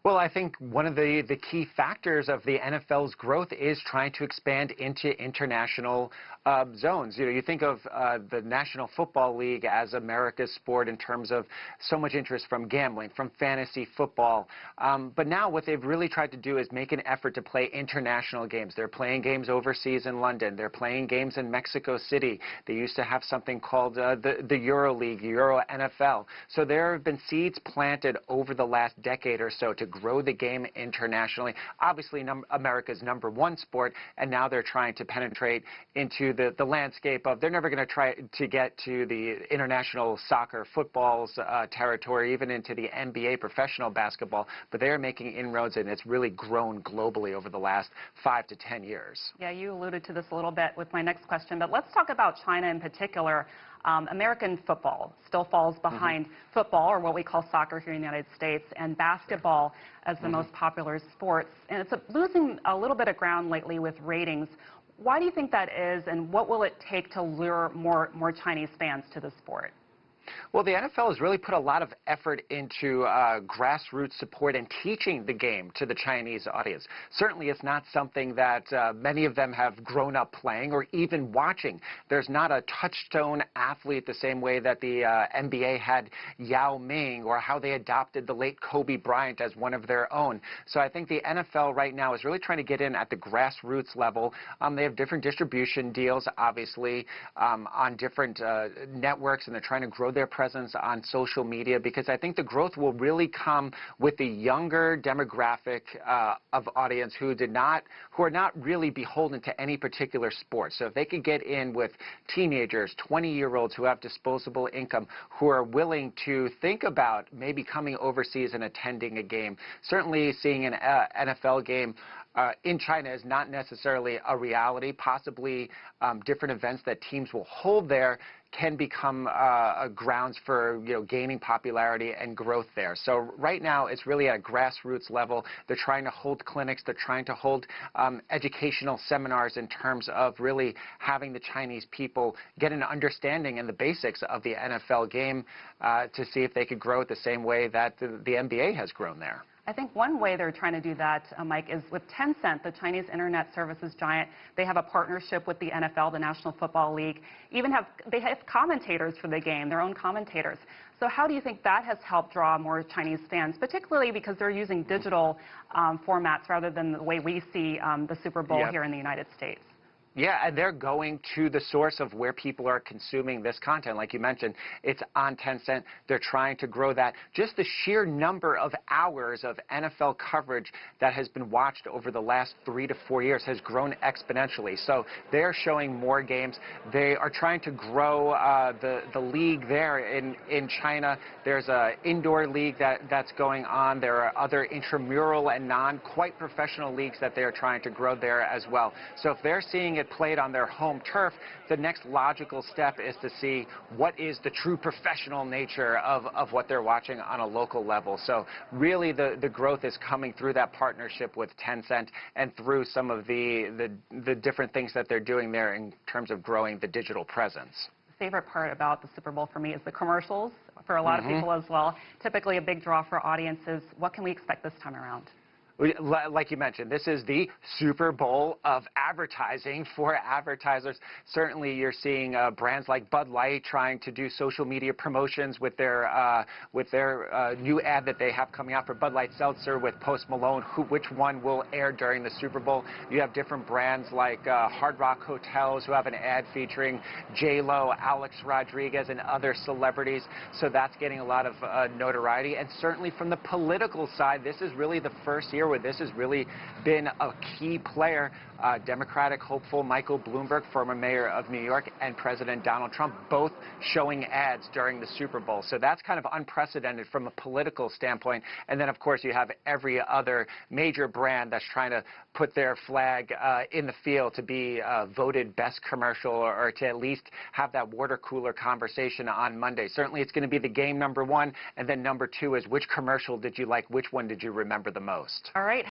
Well, I think one of the key factors of the NFL's growth is trying to expand into international zones. You think of the National Football League as America's sport in terms of so much interest from gambling, from fantasy football. But now what they've really tried to do is make an effort to play international games. They're playing games overseas in London. They're playing games in Mexico City. They used to have something called the Euro League, Euro NFL. So there have been seeds planted over the last decade or so to grow the game internationally. Obviously, America's #1 sport, and now they're trying to penetrate into the landscape of, they're never going to try to get to the international soccer, football's territory, even into the NBA professional basketball, but they're making inroads, and it's really grown globally over the last 5 to 10 years. Yeah, you alluded to this a little bit with my next question, but let's talk about China in particular. American football still falls behind football, or what we call soccer here in the United States, and basketball as the most popular sports. And it's losing a little bit of ground lately with ratings. Why do you think that is, and what will it take to lure more Chinese fans to the sport? Well, the NFL has really put a lot of effort into grassroots support and teaching the game to the Chinese audience. Certainly, it's not something that many of them have grown up playing or even watching. There's not a touchstone athlete the same way that the NBA had Yao Ming, or how they adopted the late Kobe Bryant as one of their own. So I think the NFL right now is really trying to get in at the grassroots level. They have different distribution deals, obviously, on different networks, and they're trying to grow their presence on social media, because I think the growth will really come with the younger demographic of audience who are not really beholden to any particular sport. So if they could get in with teenagers, 20-year-olds who have disposable income, who are willing to think about maybe coming overseas and attending a game. Certainly seeing an NFL game in China is not necessarily a reality. Possibly different events that teams will hold there can become grounds for gaining popularity and growth there. So right now it's really at a grassroots level. They're trying to hold clinics. They're trying to hold educational seminars in terms of really having the Chinese people get an understanding and the basics of the NFL game to see if they could grow it the same way that the NBA has grown there. I think one way they're trying to do that, Mike, is with Tencent, the Chinese internet services giant. They have a partnership with the NFL, the National Football League. They have commentators for the game, their own commentators. So how do you think that has helped draw more Chinese fans, particularly because they're using digital formats rather than the way we see the Super Bowl here in the United States? Yeah, and they're going to the source of where people are consuming this content. Like you mentioned, it's on Tencent. They're trying to grow that. Just the sheer number of hours of NFL coverage that has been watched over the last 3 to 4 years has grown exponentially. So they're showing more games. They are trying to grow the league there in China. There's an indoor league that's going on. There are other intramural and non-quite professional leagues that they are trying to grow there as well. So if they're seeing it played on their home turf, the next logical step is to see what is the true professional nature of what they're watching on a local level. So really the growth is coming through that partnership with Tencent and through some of the different things that they're doing there in terms of growing the digital presence. The favorite part about the Super Bowl for me is the commercials, for a lot of people as well. Typically a big draw for audiences. What can we expect this time around? Like you mentioned, this is the Super Bowl of advertising for advertisers. Certainly, you're seeing brands like Bud Light trying to do social media promotions with their new ad that they have coming out for Bud Light Seltzer with Post Malone. Which one will air during the Super Bowl? You have different brands like Hard Rock Hotels who have an ad featuring J-Lo, Alex Rodriguez, and other celebrities. So that's getting a lot of notoriety. And certainly from the political side, this is really the first year where this has really been a key player. Democratic hopeful Michael Bloomberg, former mayor of New York, and President Donald Trump both showing ads during the Super Bowl. So that's kind of unprecedented from a political standpoint. And then, of course, you have every other major brand that's trying to put their flag in the field to be voted best commercial, or to at least have that water cooler conversation on Monday. Certainly, it's going to be the game #1, and then #2 is which commercial did you like, which one did you remember the most? All right.